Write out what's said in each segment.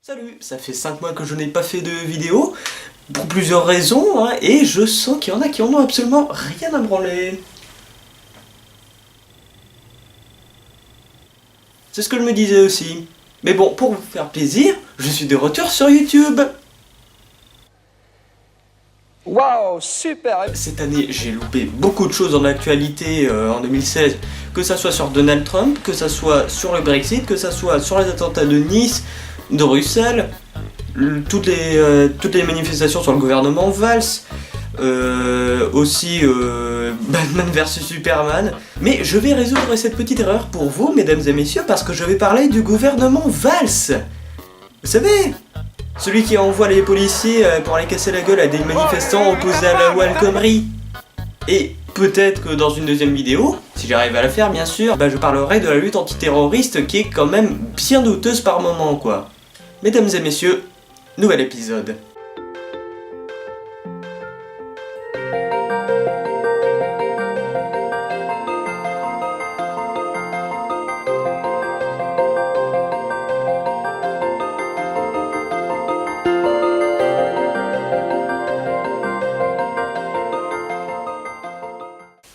Salut, ça fait 5 mois que je n'ai pas fait de vidéo, pour plusieurs raisons, hein, et je sens qu'il y en a qui en ont absolument rien à branler. C'est ce que je me disais aussi. Mais bon, pour vous faire plaisir, je suis de retour sur YouTube. Waouh, super! Cette année, j'ai loupé beaucoup de choses dans l'actualité en 2016, que ça soit sur Donald Trump, que ça soit sur le Brexit, que ça soit sur les attentats de Nice, de Bruxelles, toutes les manifestations sur le gouvernement Valls, aussi Batman vs Superman. Mais je vais résoudre cette petite erreur pour vous, mesdames et messieurs, parce que je vais parler du gouvernement Valls. Vous savez, celui qui envoie les policiers pour aller casser la gueule à des manifestants opposés à la loi El Khomri. Et peut-être que dans une deuxième vidéo, si j'arrive à la faire bien sûr, je parlerai de la lutte antiterroriste qui est quand même bien douteuse par moment quoi. Mesdames et messieurs, nouvel épisode.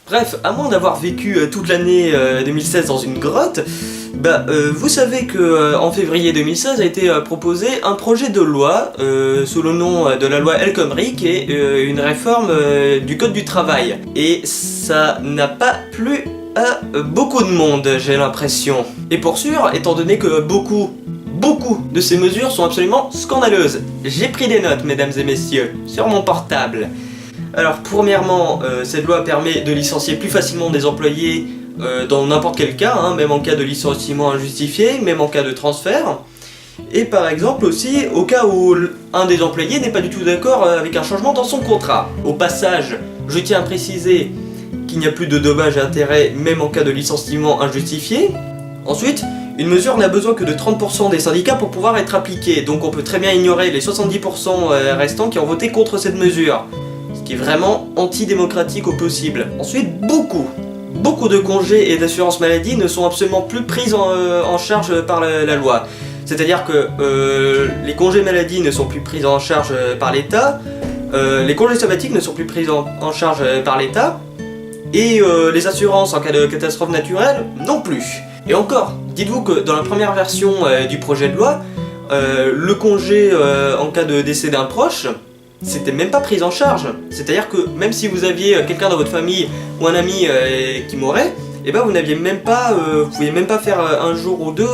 Bref, à moins d'avoir vécu toute l'année 2016 dans une grotte, vous savez que en février 2016 a été proposé un projet de loi sous le nom de la loi El Khomri, qui est une réforme du code du travail. Et ça n'a pas plu à beaucoup de monde, j'ai l'impression. Et pour sûr, étant donné que beaucoup de ces mesures sont absolument scandaleuses. J'ai pris des notes, mesdames et messieurs, sur mon portable. Alors premièrement, cette loi permet de licencier plus facilement des employés dans n'importe quel cas, hein, même en cas de licenciement injustifié, même en cas de transfert. Et par exemple aussi au cas où un des employés n'est pas du tout d'accord avec un changement dans son contrat. Au passage, je tiens à préciser qu'il n'y a plus de dommages et intérêts même en cas de licenciement injustifié. Ensuite, une mesure n'a besoin que de 30% des syndicats pour pouvoir être appliquée, donc on peut très bien ignorer les 70% restants qui ont voté contre cette mesure. Ce qui est vraiment antidémocratique au possible. Ensuite, beaucoup de congés et d'assurance maladie ne sont absolument plus pris en charge par la loi. C'est-à-dire que les congés maladie ne sont plus pris en charge par l'État, les congés sabbatiques ne sont plus pris en charge par l'État, et les assurances en cas de catastrophe naturelle non plus. Et encore, dites-vous que dans la première version du projet de loi, le congé en cas de décès d'un proche, c'était même pas pris en charge. C'est-à-dire que même si vous aviez quelqu'un dans votre famille ou un ami qui mourait, et vous n'aviez même pas, vous pouviez même pas faire un jour ou deux,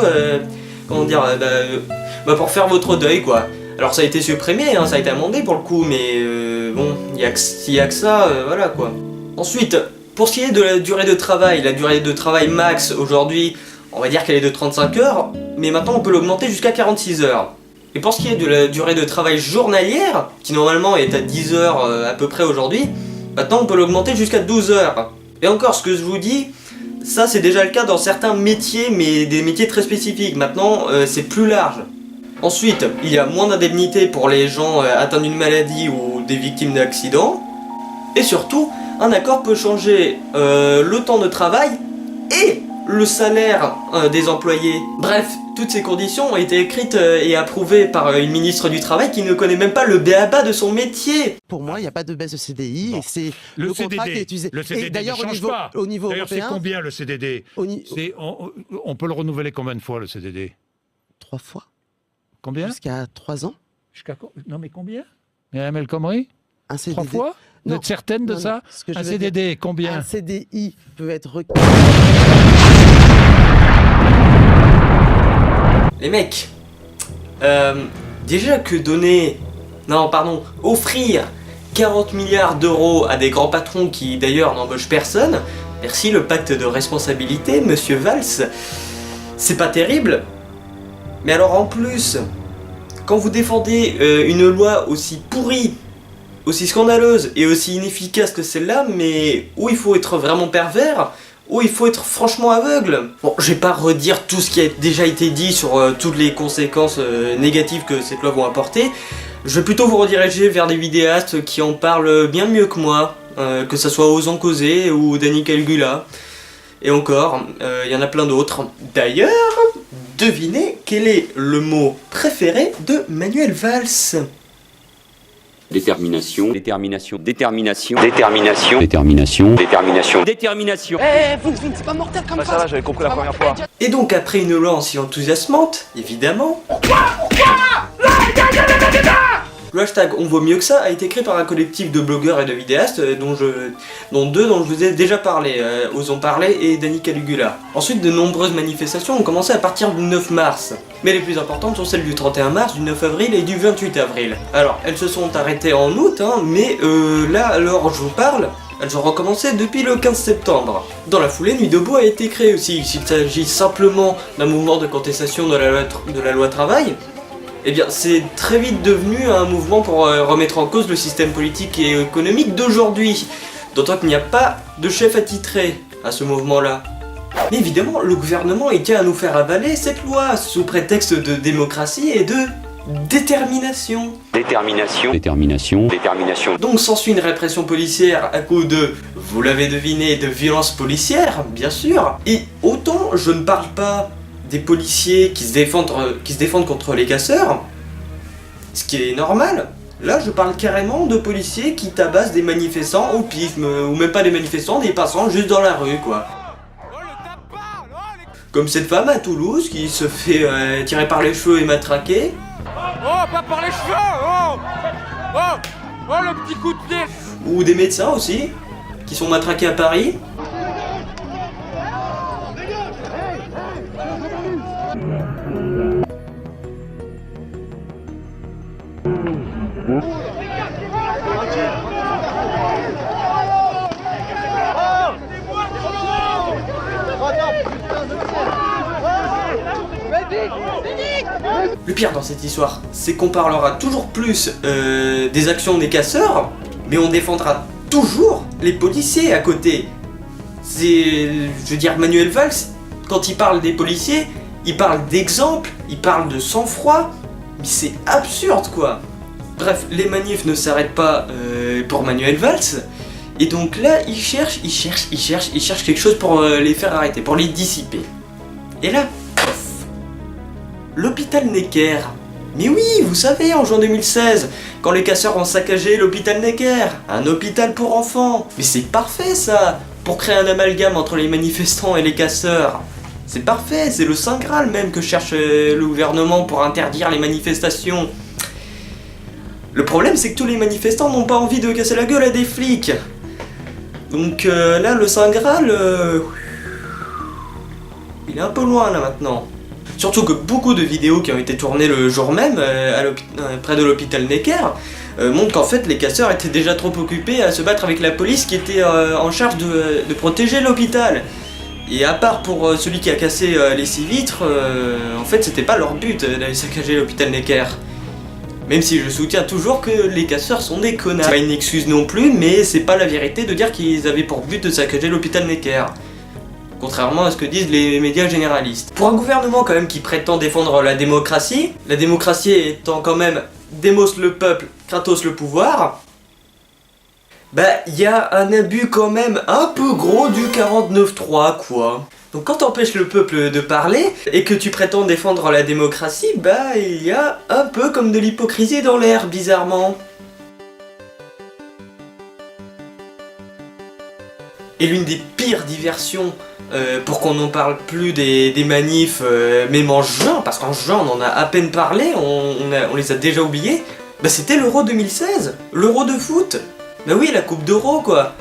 pour faire votre deuil quoi. Alors ça a été supprimé, hein, ça a été amendé pour le coup, mais bon, s'il y a que ça, voilà quoi. Ensuite, pour ce qui est de la durée de travail max aujourd'hui, on va dire qu'elle est de 35 heures, mais maintenant on peut l'augmenter jusqu'à 46 heures. Et pour ce qui est de la durée de travail journalière, qui normalement est à 10 heures à peu près aujourd'hui, maintenant on peut l'augmenter jusqu'à 12 heures. Et encore, ce que je vous dis, ça c'est déjà le cas dans certains métiers, mais des métiers très spécifiques. Maintenant, c'est plus large. Ensuite, il y a moins d'indemnités pour les gens atteints d'une maladie ou des victimes d'accidents. Et surtout, un accord peut changer le temps de travail et le salaire des employés. Bref, toutes ces conditions ont été écrites et approuvées par une ministre du Travail qui ne connaît même pas le b.a.-ba de son métier. Pour moi, il n'y a pas de baisse de CDI et c'est le contrat CDD, qui est utilisé. Le CDD d'ailleurs, ne change pas. Au niveau D'ailleurs, c'est européen, combien le CDD on peut le renouveler combien de fois le CDD? 3 fois. Combien? Jusqu'à 3 ans. Non mais combien? Madame El Khomri? Un CDD. 3 fois? Vous êtes certaine de ça? Un CDD, combien? Un CDI peut être requis. Les mecs, déjà que offrir 40 milliards d'euros à des grands patrons qui d'ailleurs n'embauchent personne, merci le pacte de responsabilité, monsieur Valls, c'est pas terrible. Mais alors en plus, quand vous défendez une loi aussi pourrie, aussi scandaleuse et aussi inefficace que celle-là, mais où il faut être vraiment pervers, où il faut être franchement aveugle. Bon, je vais pas redire tout ce qui a déjà été dit sur toutes les conséquences négatives que cette loi va apporter. Je vais plutôt vous rediriger vers des vidéastes qui en parlent bien mieux que moi, que ça soit Ozan Causé ou Danny Caligula. Et encore, il y en a plein d'autres. D'ailleurs, devinez quel est le mot préféré de Manuel Valls. Détermination, détermination, détermination, détermination, détermination, détermination, détermination. c'est pas mortel comme ça. Ça va, j'avais compris la première fois. Et donc après une loi si enthousiasmante, évidemment... Le hashtag On vaut mieux que ça a été créé par un collectif de blogueurs et de vidéastes dont deux dont je vous ai déjà parlé, Osons Parler et Danny Caligula. Ensuite, de nombreuses manifestations ont commencé à partir du 9 mars. Mais les plus importantes sont celles du 31 mars, du 9 avril et du 28 avril. Alors, elles se sont arrêtées en août, mais là, alors je vous parle, elles ont recommencé depuis le 15 septembre. Dans la foulée, Nuit debout a été créée aussi. S'il s'agit simplement d'un mouvement de contestation de la loi travail, eh bien, c'est très vite devenu un mouvement pour remettre en cause le système politique et économique d'aujourd'hui. D'autant qu'il n'y a pas de chef attitré à ce mouvement-là. Mais évidemment, le gouvernement il tient à nous faire avaler cette loi sous prétexte de démocratie et de détermination. Détermination, détermination, détermination. Donc s'ensuit une répression policière à coup de, vous l'avez deviné, de violence policière, bien sûr. Et autant je ne parle pas des policiers qui se défendent contre les casseurs, ce qui est normal. Là, je parle carrément de policiers qui tabassent des manifestants au pif, ou même pas des manifestants, des passants juste dans la rue, quoi. Comme cette femme à Toulouse qui se fait tirer par les cheveux et matraquer. Oh, pas par les cheveux, oh Oh, oh, le petit coup de pied. Ou des médecins aussi, qui sont matraqués à Paris. Le pire dans cette histoire, c'est qu'on parlera toujours plus des actions des casseurs, mais on défendra toujours les policiers à côté. Je veux dire, Manuel Valls, quand il parle des policiers, il parle d'exemple, il parle de sang-froid, mais c'est absurde quoi. Bref, les manifs ne s'arrêtent pas pour Manuel Valls, et donc là, il cherche quelque chose pour les faire arrêter, pour les dissiper. Et là, l'hôpital Necker. Mais oui, vous savez, en juin 2016, quand les casseurs ont saccagé l'hôpital Necker, un hôpital pour enfants. Mais c'est parfait ça, pour créer un amalgame entre les manifestants et les casseurs. C'est parfait, c'est le Saint Graal même que cherche le gouvernement pour interdire les manifestations. Le problème, c'est que tous les manifestants n'ont pas envie de casser la gueule à des flics. Donc là, le Saint Graal, il est un peu loin là maintenant. Surtout que beaucoup de vidéos qui ont été tournées le jour même près de l'hôpital Necker montrent qu'en fait les casseurs étaient déjà trop occupés à se battre avec la police qui était en charge de protéger l'hôpital. Et à part pour celui qui a cassé les 6 vitres, en fait c'était pas leur but d'aller saccager l'hôpital Necker. Même si je soutiens toujours que les casseurs sont des connards. C'est pas une excuse non plus, mais c'est pas la vérité de dire qu'ils avaient pour but de saccager l'hôpital Necker. Contrairement à ce que disent les médias généralistes. Pour un gouvernement quand même qui prétend défendre la démocratie étant quand même démos le peuple, Kratos le pouvoir, bah il y a un abus quand même un peu gros du 49.3 quoi. Donc quand t'empêches le peuple de parler et que tu prétends défendre la démocratie, bah il y a un peu comme de l'hypocrisie dans l'air bizarrement. Et l'une des pires diversions pour qu'on n'en parle plus des manifs, même en juin, parce qu'en juin on en a à peine parlé, on les a déjà oubliés, bah c'était l'Euro 2016, l'Euro de foot. Bah oui, la Coupe d'Euro quoi.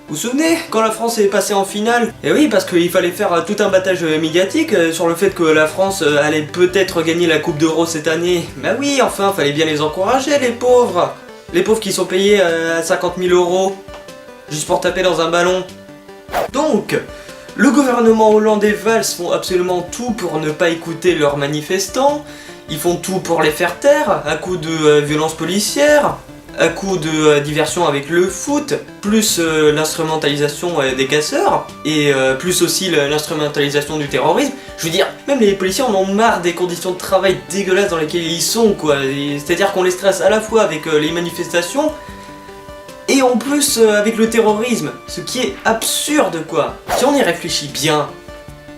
Vous vous souvenez quand la France est passée en finale? Et oui, parce qu'il fallait faire tout un battage médiatique sur le fait que la France allait peut-être gagner la Coupe d'Euro cette année. Bah oui, enfin, fallait bien les encourager les pauvres. Les pauvres qui sont payés à 50 000 € juste pour taper dans un ballon. Donc, le gouvernement Hollande et Valls font absolument tout pour ne pas écouter leurs manifestants. Ils font tout pour les faire taire, à coup de violence policière, à coup de diversion avec le foot, plus l'instrumentalisation des casseurs, et plus aussi l'instrumentalisation du terrorisme. Je veux dire, même les policiers en ont marre des conditions de travail dégueulasses dans lesquelles ils sont, quoi. C'est-à-dire qu'on les stresse à la fois avec les manifestations, et en plus avec le terrorisme, ce qui est absurde, quoi. Si on y réfléchit bien,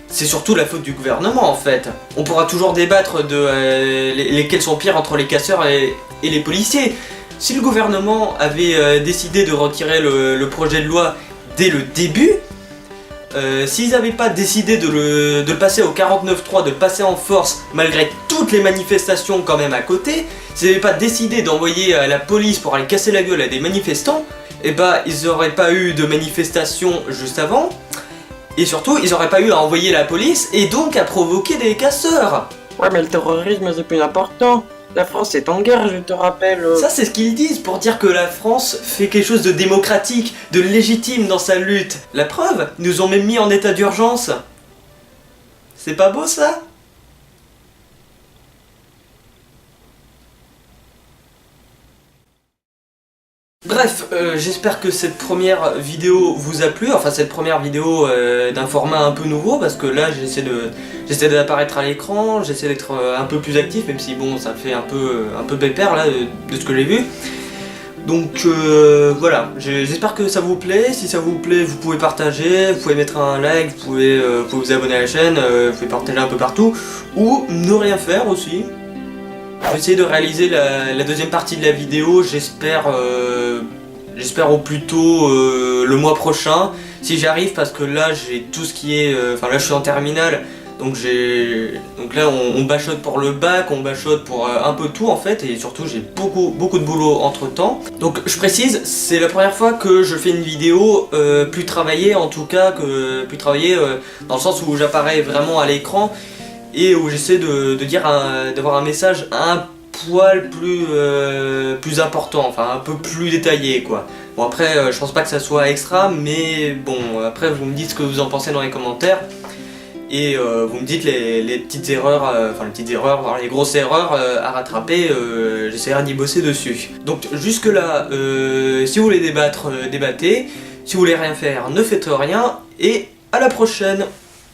c'est surtout la faute du gouvernement en fait. On pourra toujours débattre de lesquels sont pires entre les casseurs et les policiers. Si le gouvernement avait décidé de retirer le projet de loi dès le début, s'ils n'avaient pas décidé de le passer au 49.3, de le passer en force malgré toutes les manifestations quand même à côté, s'ils n'avaient pas décidé d'envoyer la police pour aller casser la gueule à des manifestants, et bah ils n'auraient pas eu de manifestation juste avant, et surtout ils n'auraient pas eu à envoyer la police et donc à provoquer des casseurs. Ouais mais le terrorisme c'est plus important. La France est en guerre, je te rappelle. Ça c'est ce qu'ils disent pour dire que la France fait quelque chose de démocratique, de légitime dans sa lutte. La preuve, ils nous ont même mis en état d'urgence. C'est pas beau ça ? Bref, j'espère que cette première vidéo vous a plu, enfin cette première vidéo d'un format un peu nouveau, parce que là j'essaie d'apparaître à l'écran, j'essaie d'être un peu plus actif, même si bon ça fait un peu pépère là de ce que j'ai vu. Donc voilà, j'espère que ça vous plaît. Si ça vous plaît, vous pouvez partager, vous pouvez mettre un like, vous pouvez vous abonner à la chaîne, vous pouvez partager un peu partout, ou ne rien faire aussi. Je vais essayer de réaliser la deuxième partie de la vidéo, j'espère au plus tôt le mois prochain, si j'arrive, parce que là j'ai tout ce qui est, enfin là je suis en terminale, donc là on bachote pour le bac, on bachote pour un peu tout en fait, et surtout j'ai beaucoup de boulot entre temps. Donc je précise, c'est la première fois que je fais une vidéo plus travaillée, en tout cas que plus travaillée dans le sens où j'apparais vraiment à l'écran, et où j'essaie d'avoir un message un poil plus important, enfin un peu plus détaillé quoi. Bon après je pense pas que ça soit extra, mais bon après vous me dites ce que vous en pensez dans les commentaires, et vous me dites les petites erreurs, voire les grosses erreurs à rattraper, j'essaierai d'y bosser dessus. Donc jusque là, si vous voulez débattre, débattez, si vous voulez rien faire, ne faites rien, et à la prochaine,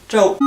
ciao.